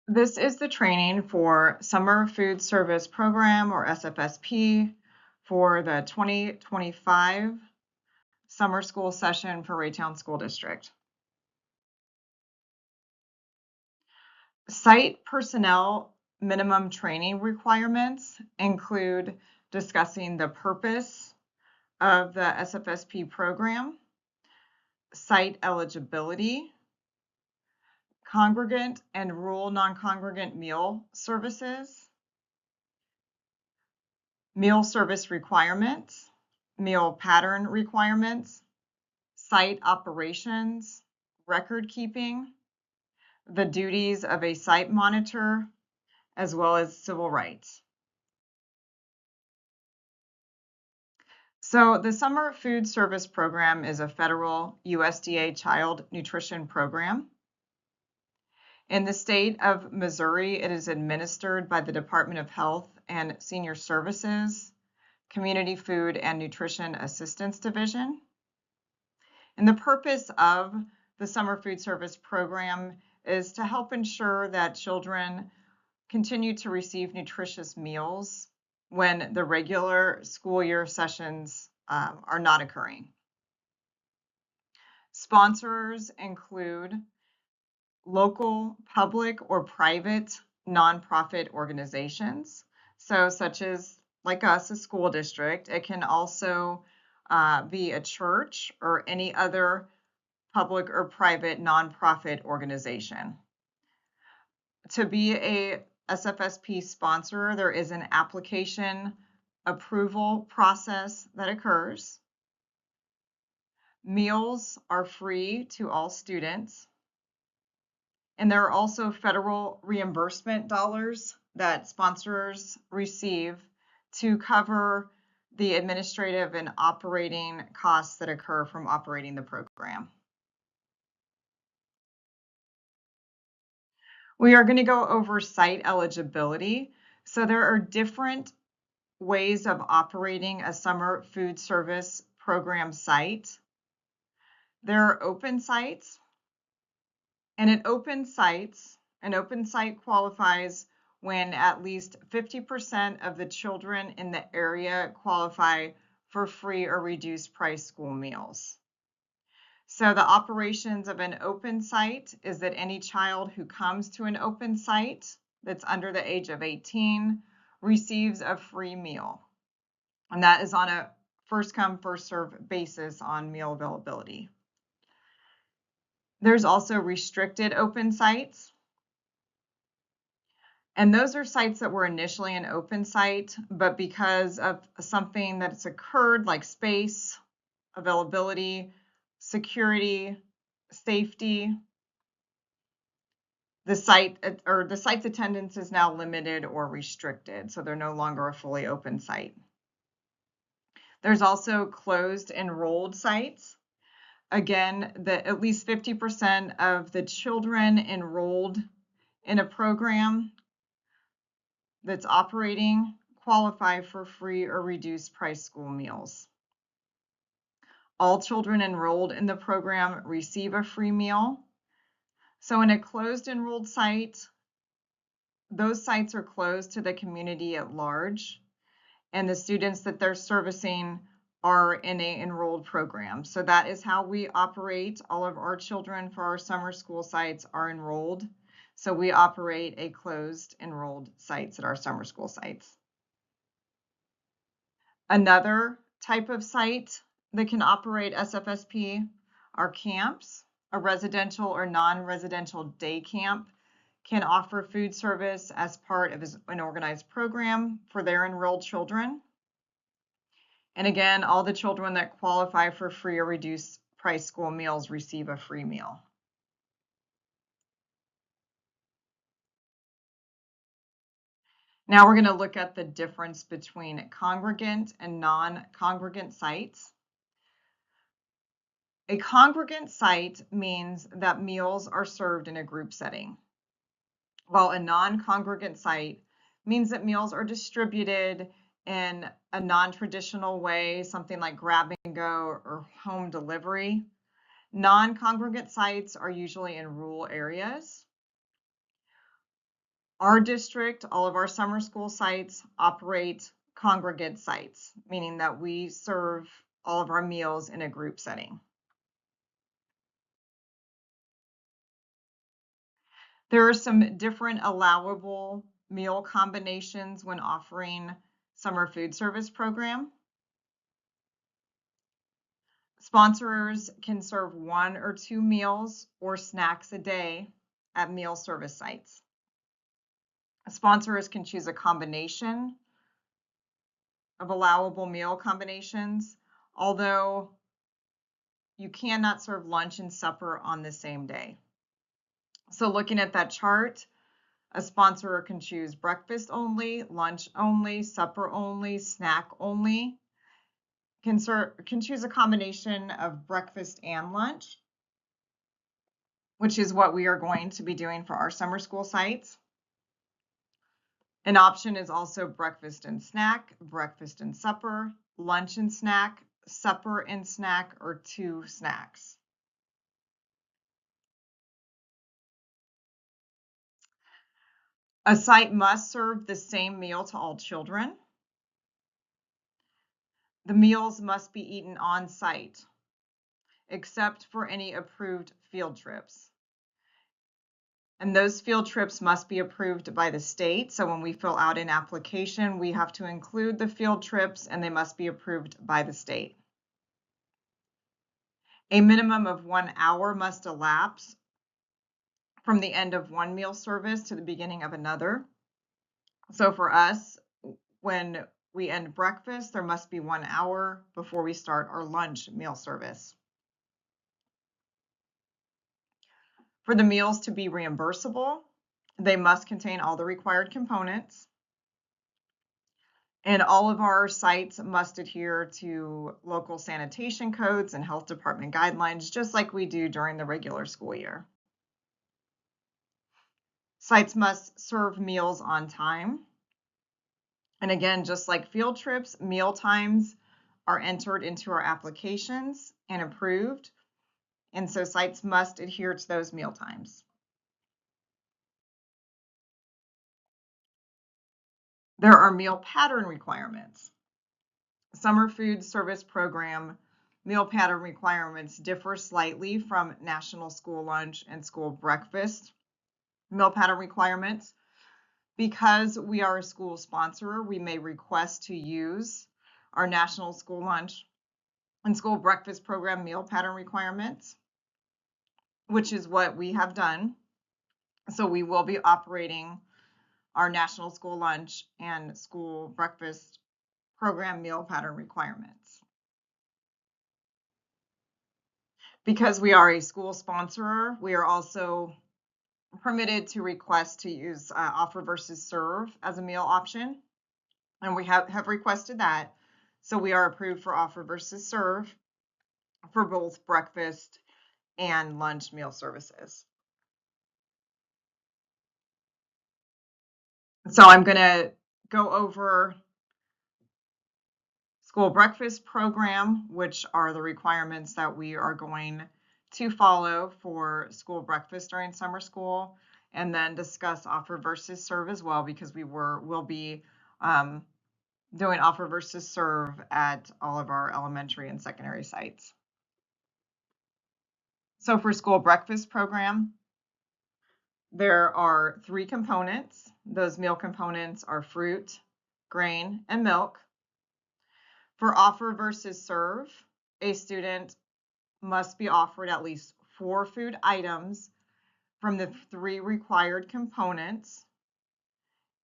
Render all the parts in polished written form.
This is the training for Summer Food Service Program, or SFSP, for the 2025 summer school session for Raytown School District. Site personnel minimum training requirements include discussing the purpose of the SFSP program, site eligibility, congregant and rural non-congregant meal services, meal service requirements, meal pattern requirements, site operations, record keeping, the duties of a site monitor, as well as civil rights. So the Summer Food Service Program is a federal USDA child nutrition program. In the state of Missouri, it is administered by the Department of Health and Senior Services, Community Food and Nutrition Assistance Division. And the purpose of the Summer Food Service Program is to help ensure that children continue to receive nutritious meals when the regular school year sessions are not occurring. Sponsors include local, public, or private nonprofit organizations. So such as like us, a school district. It can also be a church or any other public or private nonprofit organization. To be a SFSP sponsor, there is an application approval process that occurs. Meals are free to all students. And there are also federal reimbursement dollars that sponsors receive to cover the administrative and operating costs that occur from operating the program. We are going to go over site eligibility. So there are different ways of operating a summer food service program site. There are open sites, and an open site qualifies when at least 50% of the children in the area qualify for free or reduced price school meals. So the operations of an open site is that any child who comes to an open site that's under the age of 18 receives a free meal. And that is on a first come, first serve basis on meal availability. There's also restricted open sites. And those are sites that were initially an open site, but because of something that's occurred, like space, availability, security, safety, the site's attendance is now limited or restricted, so they're no longer a fully open site. There's also closed enrolled sites. Again, at least 50% of the children enrolled in a program that's operating qualify for free or reduced price school meals. All children enrolled in the program receive a free meal. So in a closed enrolled site, those sites are closed to the community at large, and the students that they're servicing are in an enrolled program. So that is how we operate. All of our children for our summer school sites are enrolled. So we operate a closed enrolled sites at our summer school sites. Another type of site that can operate SFSP are camps. A residential or non-residential day camp can offer food service as part of an organized program for their enrolled children. And again, all the children that qualify for free or reduced price school meals receive a free meal. Now we're going to look at the difference between congregant and non-congregant sites. A congregant site means that meals are served in a group setting, while a non-congregant site means that meals are distributed in a non-traditional way, something like grab and go or home delivery. Non-congregant sites are usually in rural areas. Our district, all of our summer school sites operate congregate sites, meaning that we serve all of our meals in a group setting. There are some different allowable meal combinations when offering summer food service program. Sponsors can serve 1 or 2 meals or snacks a day at meal service sites. Sponsors can choose a combination of allowable meal combinations, although you cannot serve lunch and supper on the same day. So looking at that chart, a sponsor can choose breakfast only, lunch only, supper only, snack only. Can choose a combination of breakfast and lunch, which is what we are going to be doing for our summer school sites. An option is also breakfast and snack, breakfast and supper, lunch and snack, supper and snack, or 2 snacks. A site must serve the same meal to all children. The meals must be eaten on site, except for any approved field trips. And those field trips must be approved by the state. So when we fill out an application, we have to include the field trips and they must be approved by the state. A minimum of 1 hour must elapse from the end of one meal service to the beginning of another. So for us, when we end breakfast, there must be 1 hour before we start our lunch meal service. For the meals to be reimbursable, they must contain all the required components. And all of our sites must adhere to local sanitation codes and health department guidelines, just like we do during the regular school year. Sites must serve meals on time. And again, just like field trips, meal times are entered into our applications and approved. And so sites must adhere to those meal times. There are meal pattern requirements. Summer food service program meal pattern requirements differ slightly from national school lunch and school breakfast meal pattern requirements. Because we are a school sponsor, we may request to use our national school lunch and school breakfast program meal pattern requirements, which is what we have done. So we will be operating our national school lunch and school breakfast program meal pattern requirements. Because we are a school sponsor, we are also permitted to request to use offer versus serve as a meal option. And we have requested that. So we are approved for offer versus serve for both breakfast and lunch meal services. So I'm going to go over school breakfast program, which are the requirements that we are going to follow for school breakfast during summer school, and then discuss offer versus serve as well, because we'll be doing offer versus serve at all of our elementary and secondary sites. So for school breakfast program, there are 3 components. Those meal components are fruit, grain, and milk. For offer versus serve, a student must be offered at least 4 food items from the 3 required components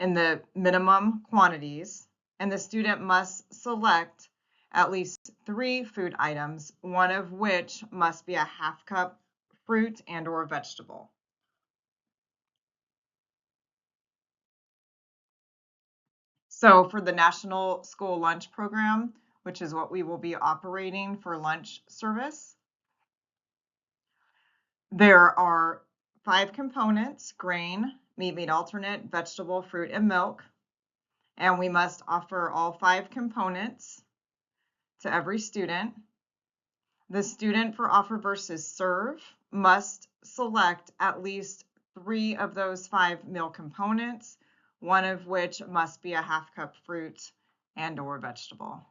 in the minimum quantities, and the student must select at least 3 food items, one of which must be a half cup fruit and or vegetable. So for the National School Lunch Program, which is what we will be operating for lunch service, there are 5 components: grain, meat alternate, vegetable, fruit, and milk. And we must offer all 5 components to every student. The student for offer versus serve must select at least 3 of those 5 meal components, one of which must be a half cup fruit and or vegetable.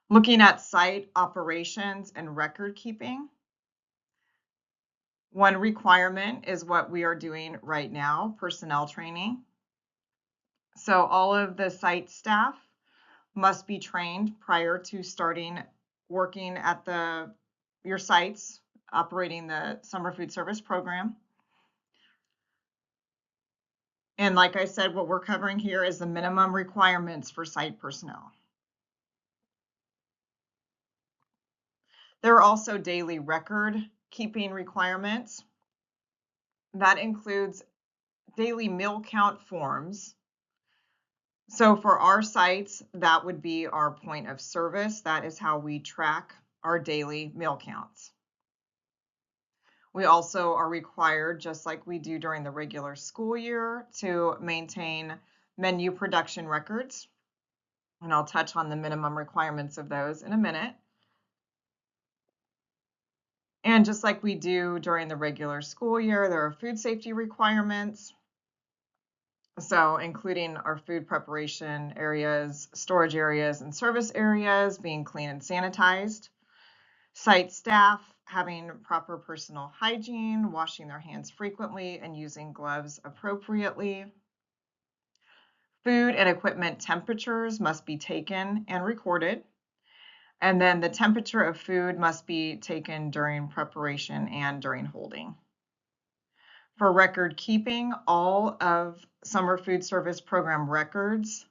Looking at site operations and record keeping, one requirement is what we are doing right now, personnel training. So all of the site staff must be trained prior to starting working at your sites, operating the summer food service program. And like I said, what we're covering here is the minimum requirements for site personnel. There are also daily record keeping requirements. That includes daily meal count forms. So for our sites, that would be our point of service. That is how we track our daily meal counts. We also are required, just like we do during the regular school year, to maintain menu production records. And I'll touch on the minimum requirements of those in a minute. And just like we do during the regular school year, there are food safety requirements. So including our food preparation areas, storage areas, and service areas being clean and sanitized. Site staff having proper personal hygiene, washing their hands frequently, and using gloves appropriately. Food and equipment temperatures must be taken and recorded. And then the temperature of food must be taken during preparation and during holding. For record keeping, all of summer food service program records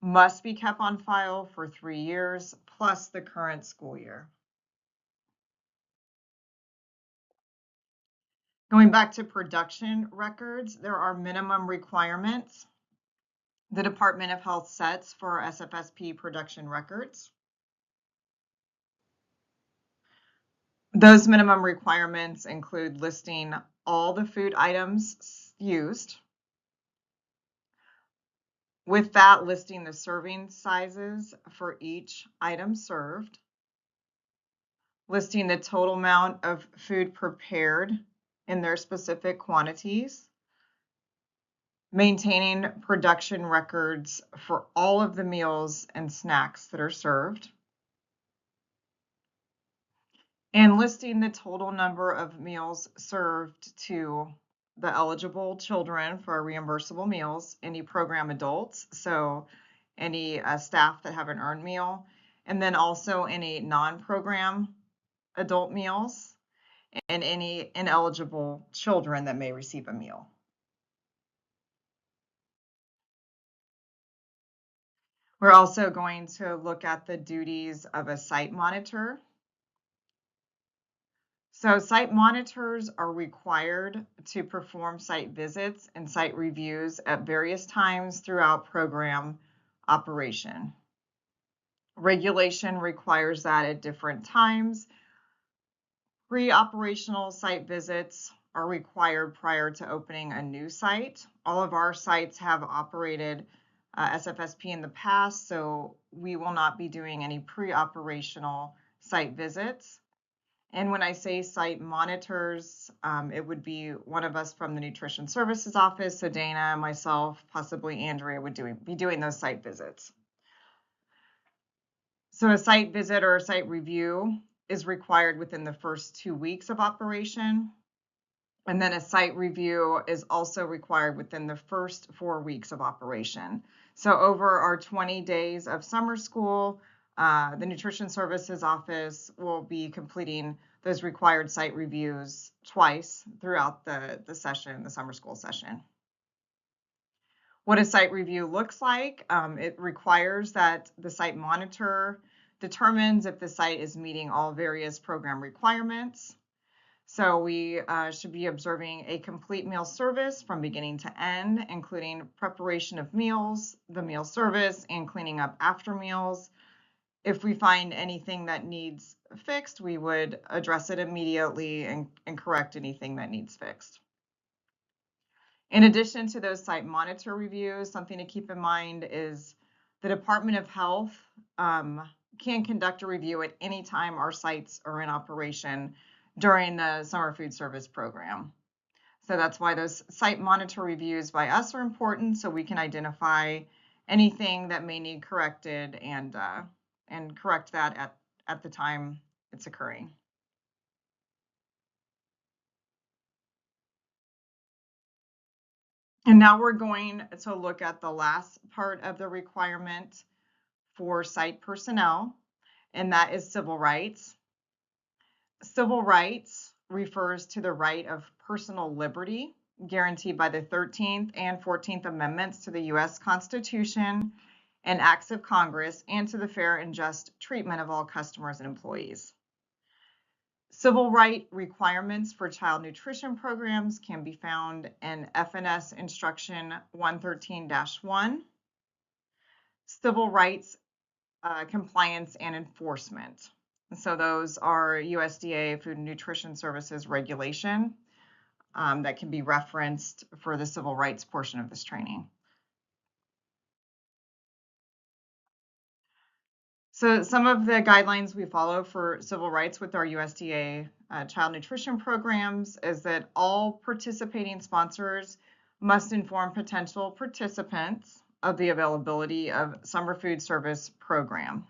must be kept on file for 3 years plus the current school year. Going back to production records, there are minimum requirements the Department of Health sets for SFSP production records. Those minimum requirements include listing all the food items used. With that, listing the serving sizes for each item served. Listing the total amount of food prepared in their specific quantities. Maintaining production records for all of the meals and snacks that are served. And listing the total number of meals served to the eligible children for reimbursable meals, any program adults, so any staff that have an earned meal, and then also any non-program adult meals, and any ineligible children that may receive a meal. We're also going to look at the duties of a site monitor. So site monitors are required to perform site visits and site reviews at various times throughout program operation. Regulation requires that at different times. Pre-operational site visits are required prior to opening a new site. All of our sites have operated SFSP in the past, so we will not be doing any pre-operational site visits. And when I say site monitors, it would be one of us from the Nutrition Services Office, so Dana, myself, possibly Andrea would be doing those site visits. So a site visit or a site review is required within the first 2 weeks of operation. And then a site review is also required within the first 4 weeks of operation. So over our 20 days of summer school, the Nutrition Services Office will be completing those required site reviews twice throughout the session, the summer school session. What a site review looks like, it requires that the site monitor determines if the site is meeting all various program requirements. So we should be observing a complete meal service from beginning to end, including preparation of meals, the meal service, and cleaning up after meals. If we find anything that needs fixed, we would address it immediately and correct anything that needs fixed. In addition to those site monitor reviews, something to keep in mind is the Department of Health can conduct a review at any time our sites are in operation during the summer food service program. So that's why those site monitor reviews by us are important, so we can identify anything that may need corrected and correct that at the time it's occurring. And now we're going to look at the last part of the requirement for site personnel, and that is civil rights. Civil rights refers to the right of personal liberty guaranteed by the 13th and 14th Amendments to the U.S. Constitution and acts of Congress, and to the fair and just treatment of all customers and employees. Civil right requirements for child nutrition programs can be found in FNS Instruction 113-1, Civil Rights Compliance and Enforcement. So those are USDA Food and Nutrition Services regulation that can be referenced for the civil rights portion of this training. So some of the guidelines we follow for civil rights with our USDA child nutrition programs is that all participating sponsors must inform potential participants of the availability of summer food service program.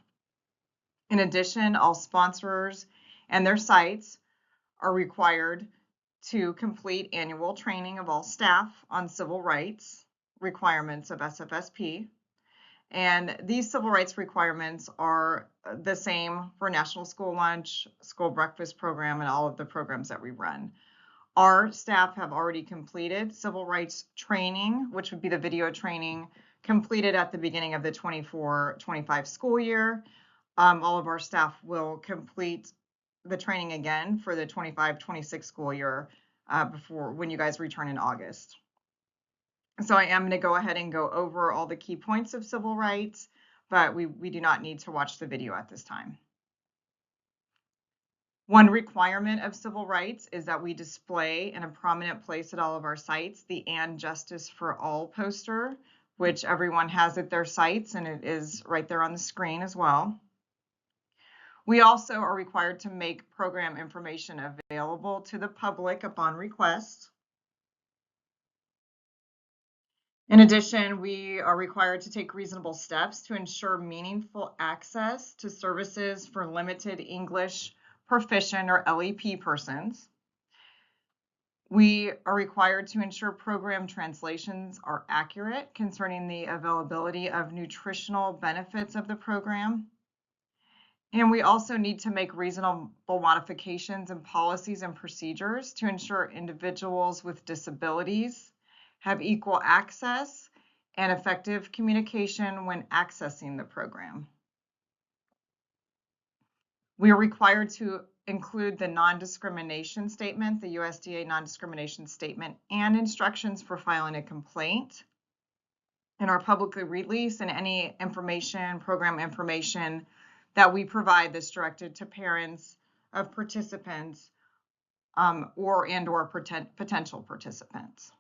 In addition, all sponsors and their sites are required to complete annual training of all staff on civil rights requirements of SFSP. And these civil rights requirements are the same for National School Lunch, School Breakfast Program, and all of the programs that we run. Our staff have already completed civil rights training, which would be the video training completed at the beginning of the 24-25 school year. All of our staff will complete the training again for the 25-26 school year when you guys return in August. So I am going to go ahead and go over all the key points of civil rights, but we do not need to watch the video at this time. One requirement of civil rights is that we display in a prominent place at all of our sites the "And Justice for All" poster, which everyone has at their sites, and it is right there on the screen as well. We also are required to make program information available to the public upon request. In addition, we are required to take reasonable steps to ensure meaningful access to services for limited English proficient or LEP persons. We are required to ensure program translations are accurate concerning the availability of nutritional benefits of the program. And we also need to make reasonable modifications in policies and procedures to ensure individuals with disabilities have equal access and effective communication when accessing the program. We are required to include the non-discrimination statement, the USDA non-discrimination statement, and instructions for filing a complaint in our publicly release, and any information, program information that we provide that's directed to parents of participants or potential participants.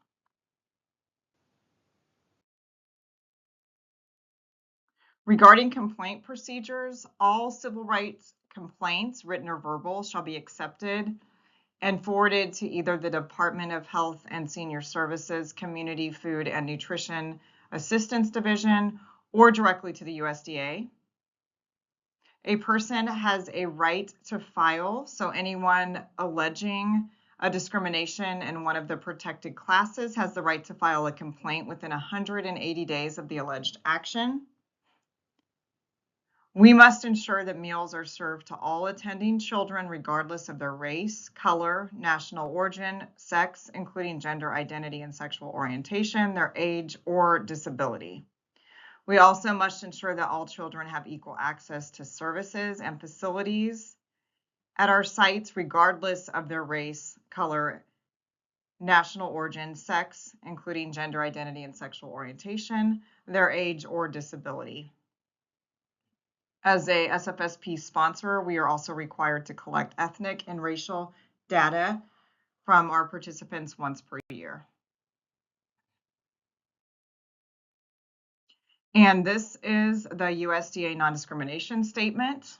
Regarding complaint procedures, all civil rights complaints, written or verbal, shall be accepted and forwarded to either the Department of Health and Senior Services Community Food and Nutrition Assistance Division or directly to the USDA. A person has a right to file, so anyone alleging a discrimination in one of the protected classes has the right to file a complaint within 180 days of the alleged action. We must ensure that meals are served to all attending children regardless of their race, color, national origin, sex, including gender identity and sexual orientation, their age, or disability. We also must ensure that all children have equal access to services and facilities at our sites regardless of their race, color, national origin, sex, including gender identity and sexual orientation, their age, or disability. As a SFSP sponsor, we are also required to collect ethnic and racial data from our participants once per year. And this is the USDA non-discrimination statement.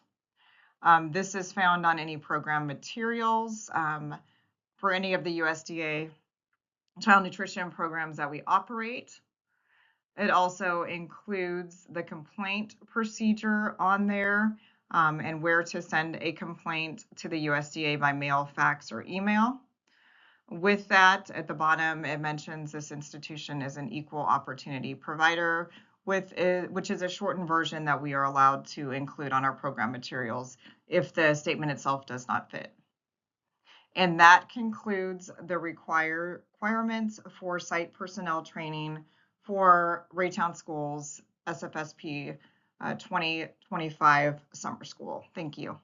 This is found on any program materials for any of the USDA child nutrition programs that we operate. It also includes the complaint procedure on there and where to send a complaint to the USDA by mail, fax, or email. With that, at the bottom, it mentions this institution is an equal opportunity provider, which is a shortened version that we are allowed to include on our program materials if the statement itself does not fit. And that concludes the requirements for site personnel training for Raytown Schools SFSP 2025 summer school. Thank you.